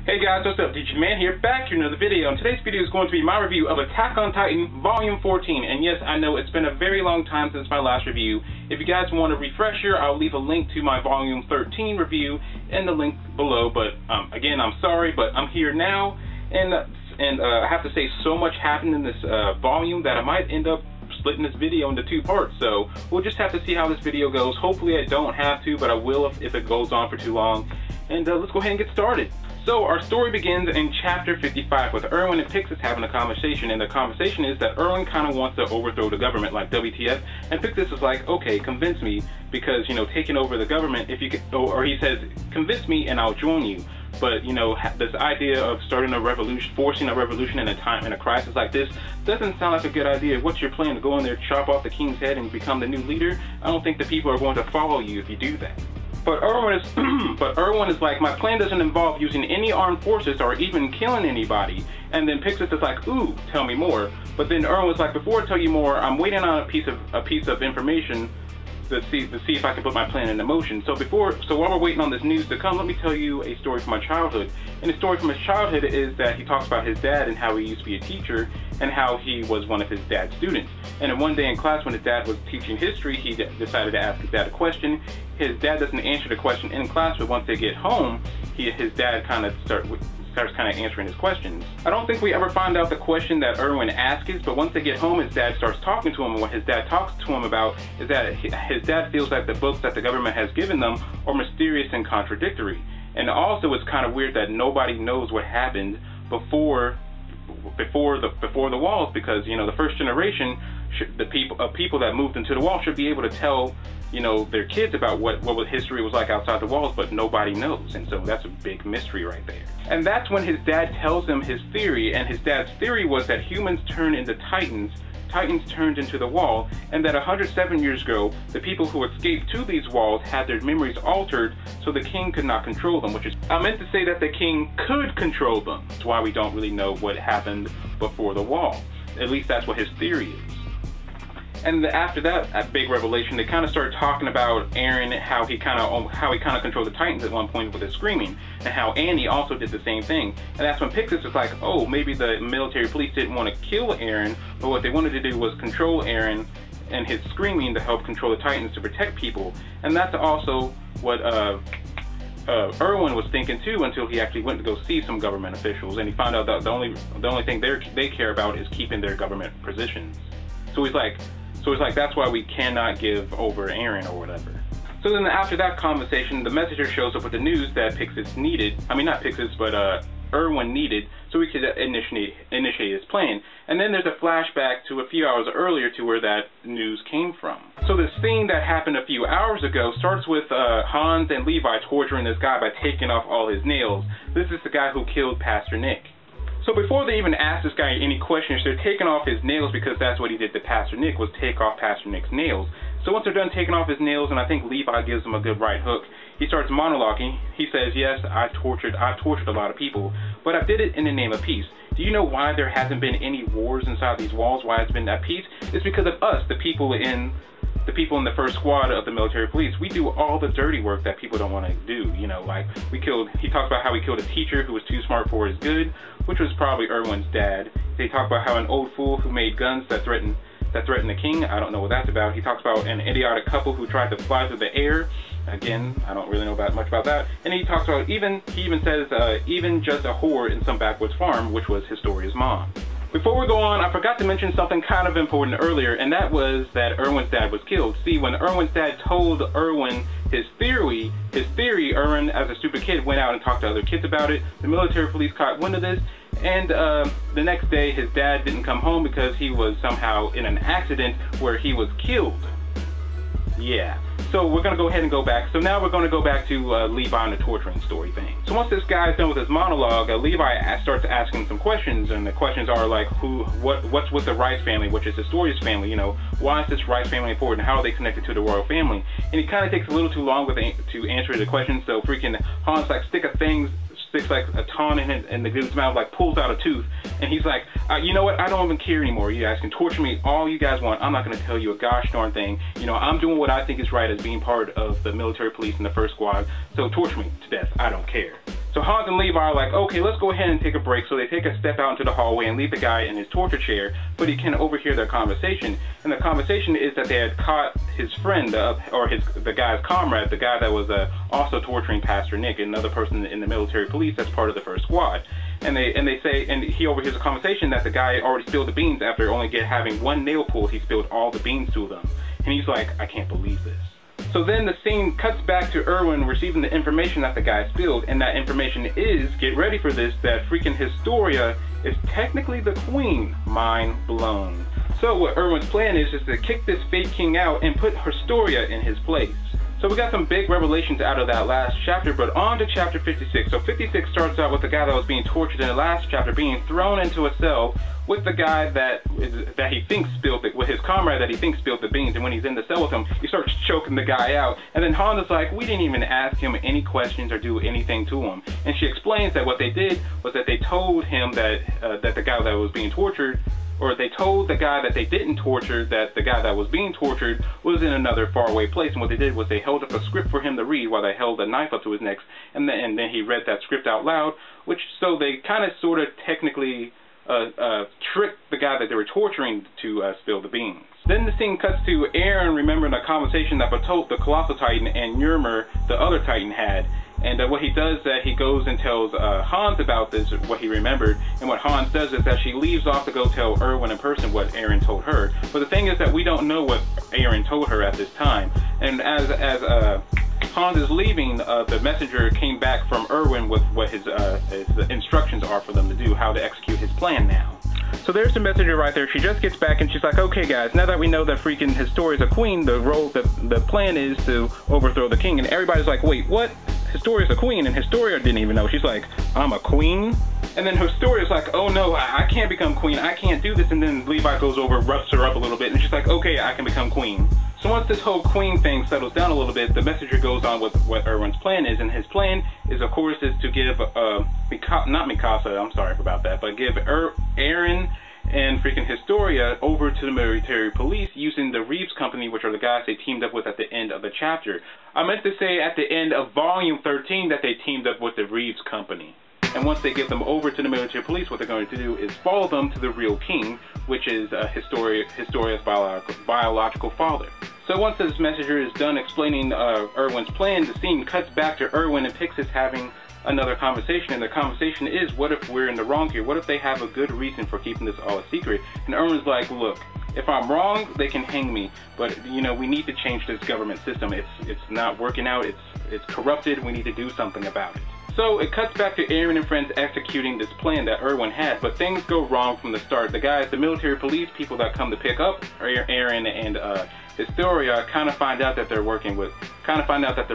Hey guys, what's up? DJ Man here, back to another video. And today's video is going to be my review of Attack on Titan Volume 14. And yes, I know it's been a very long time since my last review. If you guys want a refresher, I'll leave a link to my Volume 13 review in the link below. But again, I'm sorry, but I'm here now. And I have to say, so much happened in this volume that I might end up splitting this video into two parts. So we'll just have to see how this video goes. Hopefully I don't have to, but I will if it goes on for too long. And let's go ahead and get started. So our story begins in chapter 55 with Irwin and Pixis having a conversation, and the conversation is that Irwin kind of wants to overthrow the government, like WTF, and Pixis is like, okay, convince me, because, you know, taking over the government, if you could, or he says, convince me and I'll join you. But, you know, this idea of starting a revolution, forcing a revolution in a crisis like this, doesn't sound like a good idea. What's your plan? To go in there, chop off the king's head and become the new leader? I don't think the people are going to follow you if you do that. But Irwin is like, my plan doesn't involve using any armed forces or even killing anybody. And then Pixis is like, ooh, tell me more. But then Irwin's like, before I tell you more, I'm waiting on a piece of information to see if I can put my plan into motion. So while we're waiting on this news to come, let me tell you a story from my childhood. And the story from his childhood is that he talks about his dad and how he used to be a teacher and how he was one of his dad's students. And then one day in class when his dad was teaching history, he decided to ask his dad a question. His dad doesn't answer the question in class, but once they get home, his dad kind of starts answering his questions. I don't think we ever find out the question that Irwin asks, but once they get home, his dad starts talking to him, and what his dad talks to him about is that his dad feels like the books that the government has given them are mysterious and contradictory. And also it's kind of weird that nobody knows what happened before the walls, because, you know, the first generation, the people that moved into the wall should be able to tell, you know, their kids about what history was like outside the walls, but nobody knows. And so that's a big mystery right there. And that's when his dad tells him his theory, and his dad's theory was that humans turn into Titans turned into the wall, and that 107 years ago, the people who escaped to these walls had their memories altered so the king could not control them, which is, I meant to say that the king could control them. That's why we don't really know what happened before the wall. At least that's what his theory is. And after that big revelation, they kind of started talking about Eren, how he kind of controlled the Titans at one point with his screaming, and how Andy also did the same thing. And that's when Pixis was like, oh, maybe the military police didn't want to kill Eren, but what they wanted to do was control Eren and his screaming to help control the Titans to protect people. And that's also what Irwin was thinking too, until he actually went to go see some government officials, and he found out that the only thing they care about is keeping their government positions. So he's like, that's why we cannot give over Eren or whatever. So then after that conversation, the messenger shows up with the news that Pixis needed, I mean not Pixis, but Irwin needed, so he could initiate his plan. And then there's a flashback to a few hours earlier to where that news came from. So the scene that happened a few hours ago starts with Hans and Levi torturing this guy by taking off all his nails. This is the guy who killed Pastor Nick. So before they even ask this guy any questions, they're taking off his nails, because that's what he did to Pastor Nick, was take off Pastor Nick's nails. So once they're done taking off his nails, and I think Levi gives him a good right hook, he starts monologuing. He says, yes, I've tortured a lot of people, but I did it in the name of peace. Do you know why there hasn't been any wars inside these walls? Why it's been at peace? It's because of us, the people in the first squad of the military police. We do all the dirty work that people don't want to do, you know, like he talks about how he killed a teacher who was too smart for his good, which was probably Irwin's dad. They talk about how an old fool who made guns that threatened the king. I don't know what that's about. He talks about an idiotic couple who tried to fly through the air. Again, I don't really know much about that. And he talks about he even says even just a whore in some backwoods farm, which was Historia's mom. Before we go on, I forgot to mention something kind of important earlier, and that was that Irwin's dad was killed. See, when Irwin's dad told Irwin his theory, Irwin, as a stupid kid, went out and talked to other kids about it. The military police caught wind of this, and the next day his dad didn't come home because he was somehow in an accident where he was killed. Yeah. So we're going to go ahead and go back. So now we're going to go back to Levi and the torturing story thing. So once this guy's done with his monologue, Levi starts asking some questions, and the questions are like, what's with the Rice family, which is Historia's family, you know, why is this Rice family important, how are they connected to the royal family? And he kind of takes a little too long to answer the question, so freaking Hans like sticks like a taunt in the dude's mouth, like pulls out a tooth, and he's like, you know what, I don't even care anymore. You guys can torture me all you guys want. I'm not going to tell you a gosh darn thing. You know, I'm doing what I think is right as being part of the military police in the first squad, so torture me to death. I don't care. So Hans and Levi are like, okay, let's go ahead and take a break. So they take a step out into the hallway and leave the guy in his torture chair, but he can overhear their conversation. And the conversation is that they had caught his friend, or the guy's comrade, the guy that was also torturing Pastor Nick, another person in the military police that's part of the first squad. And they say, and he overhears a conversation that the guy already spilled the beans after only having one nail pull. He spilled all the beans to them. And he's like, I can't believe this. So then the scene cuts back to Irwin receiving the information that the guy spilled, and that information is, get ready for this, that freaking Historia is technically the queen. Mind blown. So what Irwin's plan is to kick this fake king out and put Historia in his place. So we got some big revelations out of that last chapter, but on to chapter 56. So 56 starts out with the guy that was being tortured in the last chapter being thrown into a cell with the guy that he thinks spilled with his comrade that he thinks spilled the beans. And when he's in the cell with him, he starts choking the guy out. And then Honda's like, we didn't even ask him any questions or do anything to him. And she explains that what they did was that they told him that the guy that was being tortured, or they told the guy that they didn't torture that the guy that was being tortured was in another faraway place. And what they did was they held up a script for him to read while they held a knife up to his neck, and then he read that script out loud, so they kind of sort of technically tricked the guy that they were torturing to spill the beans. Then the scene cuts to Aaron remembering a conversation that Batot, the Colossal Titan, and Yrmer, the other Titan, had. And what he does is that he goes and tells Hans about this, what he remembered. And what Hans does is that she leaves off to go tell Irwin in person what Aaron told her. But the thing is that we don't know what Aaron told her at this time. And as Hans is leaving, the messenger came back from Irwin with what his instructions are for them to do, how to execute his plan now. So there's the messenger right there. She just gets back and she's like, okay guys, now that we know that freaking Historia's a queen, the plan is to overthrow the king. And everybody's like, wait, what? Historia's a queen? And Historia didn't even know. She's like, I'm a queen? And then Historia's like, oh no, I can't become queen, I can't do this. And then Levi goes over, roughs her up a little bit, and she's like, okay, I can become queen. So once this whole queen thing settles down a little bit, the messenger goes on with what Irwin's plan is, and his plan is, of course, is to give, not Mikasa, I'm sorry about that, but give Aaron and freaking Historia over to the military police using the Reeves Company, which are the guys they teamed up with at the end of the chapter. I meant to say at the end of volume 13 that they teamed up with the Reeves Company. And once they give them over to the military police, what they're going to do is follow them to the real king, which is Historia's biological father. So once this messenger is done explaining Irwin's plan, the scene cuts back to Irwin and Pix is having another conversation, and the conversation is, what if we're in the wrong here? What if they have a good reason for keeping this all a secret? And Irwin's like, look, if I'm wrong, they can hang me, but you know, we need to change this government system. It's not working out, it's corrupted, we need to do something about it. So it cuts back to Aaron and friends executing this plan that Irwin had, but things go wrong from the start. The guys, the military police people that come to pick up Aaron and Historia kind of find out that the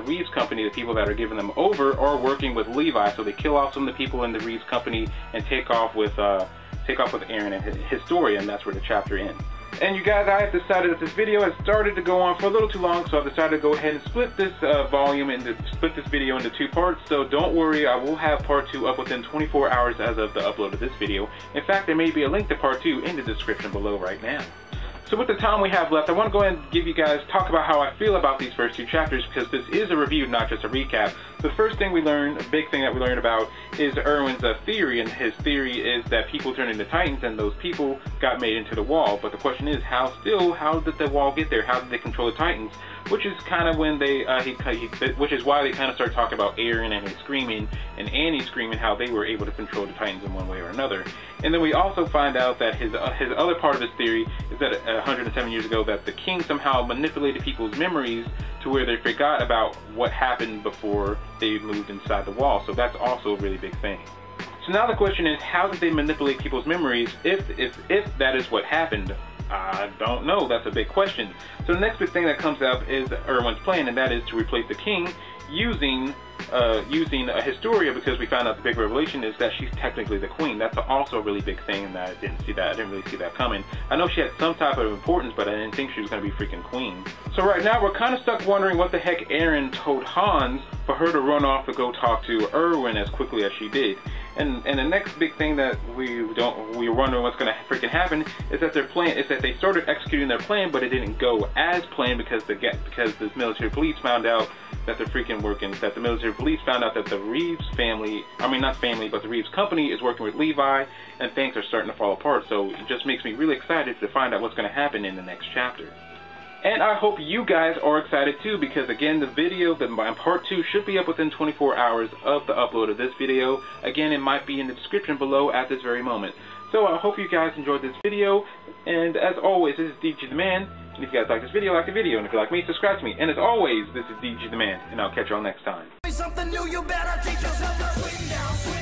Reeves Company, the people that are giving them over, are working with Levi. So they kill off some of the people in the Reeves Company and take off with Aaron and Historia, and that's where the chapter ends. And you guys, I have decided that this video has started to go on for a little too long, so I've decided to go ahead and split this video into two parts. So don't worry, I will have part 2 up within 24 hours as of the upload of this video. In fact, there may be a link to part 2 in the description below right now. So with the time we have left, I want to go ahead and give you guys, talk about how I feel about these first 2 chapters, because this is a review, not just a recap. The first thing we learned, a big thing that we learned about, is Irwin's theory, and his theory is that people turned into Titans, and those people got made into the wall. But the question is, how did the wall get there? How did they control the Titans? Which is kind of when they, which is why they kind of start talking about Aaron and his screaming, and Annie screaming, how they were able to control the Titans in one way or another. And then we also find out that his other part of his theory is that 107 years ago, that the king somehow manipulated people's memories to where they forgot about what happened before they moved inside the wall. So that's also a really big thing. So now the question is, how did they manipulate people's memories if that is what happened? I don't know. That's a big question. So the next big thing that comes up is Irwin's plan, and that is to replace the king using a Historia, because we found out the big revelation is that she's technically the queen. That's also a really big thing, and I didn't really see that coming. I know she had some type of importance, but I didn't think she was going to be freaking queen. So right now we're kind of stuck wondering what the heck Aaron told Hans for her to run off to go talk to Irwin as quickly as she did. And the next big thing that we're wondering what's going to freaking happen is that they started executing their plan, but it didn't go as planned because the military police found out that the military police found out that the Reeves family, but the Reeves company is working with Levi, and things are starting to fall apart. So it just makes me really excited to find out what's going to happen in the next chapter. And I hope you guys are excited too, because again, the video, part 2, should be up within 24 hours of the upload of this video. Again, it might be in the description below at this very moment. So I hope you guys enjoyed this video, and as always, this is DG the Man. And if you guys like this video, like the video, and if you like me, subscribe to me. And as always, this is DG the Man, and I'll catch y'all next time. Something new, you better teach yourself to swing down, swing